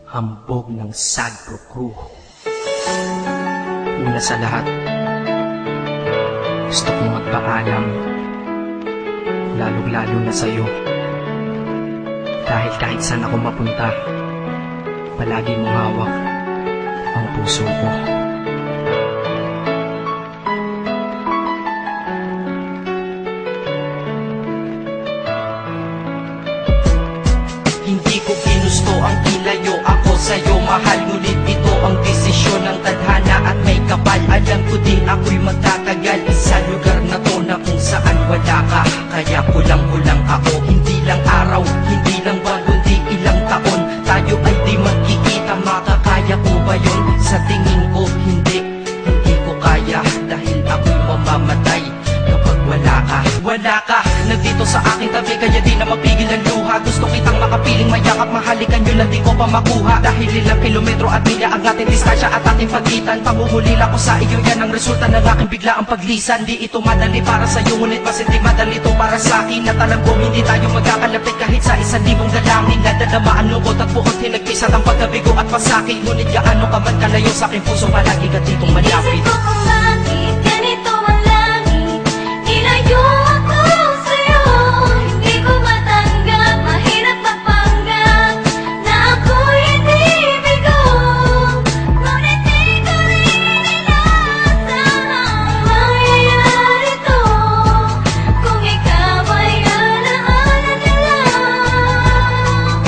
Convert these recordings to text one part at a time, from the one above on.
hambog ng Sagpro Crew. Una sa lahat, gusto kong magpaalam, lalong-lalo na sa'yo. Dahil kahit saan ako mapunta, palagi mong hawak ang puso ko. Hindi ko ginusto ang ilayo ako sa'yo, mahal. Ngunit ito ang desisyon ng tadhana at may kapal. Alam ko din ako'y magtatagal sa lugar na to na kung saan wala ka. Kaya kulang-kulang ako, hindi lang araw, hindi lang buwan, kundi ilang taon. Tayo ay di magkikita, makakaya ko ba yun? Sa tingin ko hindi ko kaya. Dahil ako'y mamamatay kapag wala ka. Wala ka, nandito sa aking tabi, kaya di na mapigil ang luha. Gusto kitang makapiling, mayakap, mahalikan yun na di ko pa makuha. Dahil ilang kilometro at milya ang ating distansya at ating pagitan. Panguhulila ko sa iyo, yan ang resulta ng aking biglaang paglisan. Di ito madali para sa'yo, ngunit mas hindi madali ito para sa'kin. At alam ko hindi tayo magkakalapit kahit sa 1,000 dalangin. Nadadamaan lungkot at buot, hinagpisat ang pagkabigo at pasakit. Ngunit gaano ka man kalayo sa aking puso, palagi ka ditong malapit. Inisip ko kung bakit ganito ang langit, nilayo ako sa'yo. Hindi ko matanggap, mahirap magpanggap na ako'y hindi bigo. Ngunit di ko rin inaasahan mangyayari to kung ikaw ay alaala na lang.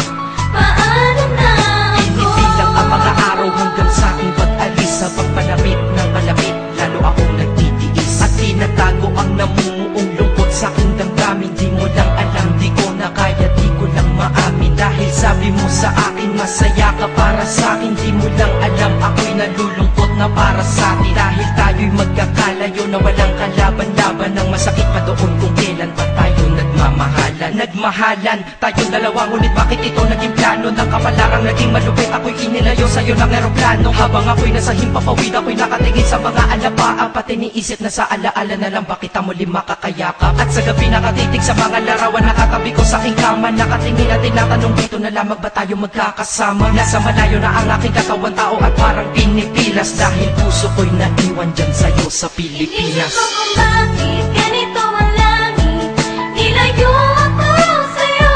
Paano na ako? Inibilang ang mga araw hanggang sa aking pag-alis. Sa pagpalapit ng kalapit, lalo akong nagtitiis. At tinatago ang namumuong lungkot sa aking damdamin. Di mo lang alam, di ko na kaya, di ko lang maamin. Dahil sabi mo sa akin, masaya ka para sa akin. Di mo lang alam, ako'y nalulungkot na para sa atin. Dahil tayo'y magkakalayo na walang kalaban-laban. Ang masakit pa doon kung kailan pa tayo nagmamahalan. Nagmahalan, tayong dalawa, ngunit bakit ito naging plano? Ng kapalarang naging malupit, ako'y inilayo sa'yo ng eroplano. Habang ako'y nasa himpapawid, ako'y nakatingin sa mga alapaap. Pati niisip na sa alaala na lang, bakit ang muli makakayakap? At sa gabi nakatitig sa mga larawan, nakatabi ko sa aking kama. Nakatingin at tinatanong, dito na lamang ba tayo magkakasama? Nasa malayo na ang aking katawan, tao at parang pinipilas. Dahil puso ko'y naiwan dyan sa'yo sa Pilipinas. Inisip ko kung bakit ganito ang langit, nilayo ako sa'yo.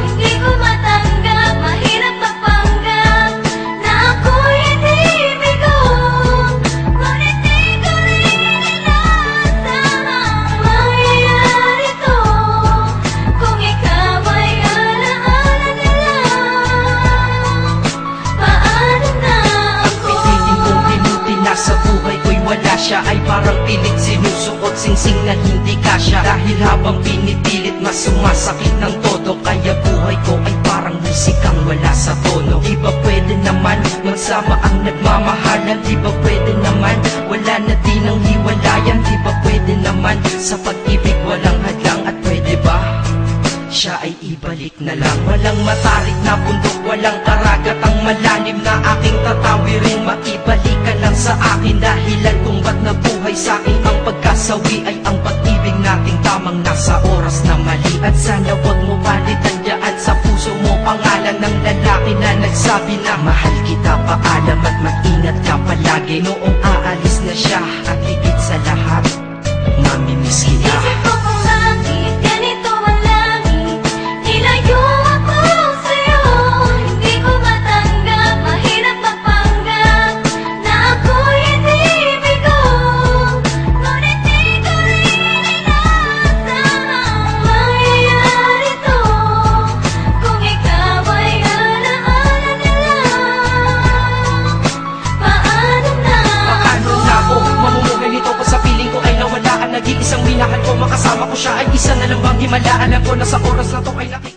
Hindi ko matanggap, mahirap magpanggap na ako'y hindi bigo. Ngunit di ko rin inaasahan mangyayari to kung ikaw ay alaala na lang. Paano na ako? Piliin kong pinuti na sa buhay ko'y wala siya. Ay parang pilit sinusuot, singsing na hindi kasya. Dahil habang pinipilit, mas sumasakit ng todo. Kaya buhay ko ay parang musikang wala sa tono. Di ba pwede naman magsama ang nagmamahalan? Di ba pwede naman wala na din ang hiwalayan? Di ba pwede naman sa pag-ibig walang hadlang? At pwede ba siya ay ibalik na lang? Walang matarik na bundok, walang karagatang malalim na aking tatawirin. Maibalik ka lang sa akin, dahilan kung ba't nabuhay sa akin ang pagkasawi ay ang pag-ibig nating tamang nasa oras na mali. At sana wag mo palitan dyan sa puso mo pangalan ng lalaki na nagsabi na mahal kita, paalam at mag-ingat ka palagi. Noong aalis na siya at higit sa lahat, mamimiss kita. Inisip ko kung bakit ganito ang langit, nilayo ako sa'yo. Hindi ko matanggap, mahirap magpanggap na ako'y hindi bigo. Ngunit di ko rin inaasahan mangyayari to kung ikaw ay alaala na lang. Paano na Paano na ako mamumuhay nito kung sa piling ko ay nawalaan? Nag-iisang minahal ko, makasama ko siya ay isa na lang bang himala? Alam ko na sa oras na to ay nakikita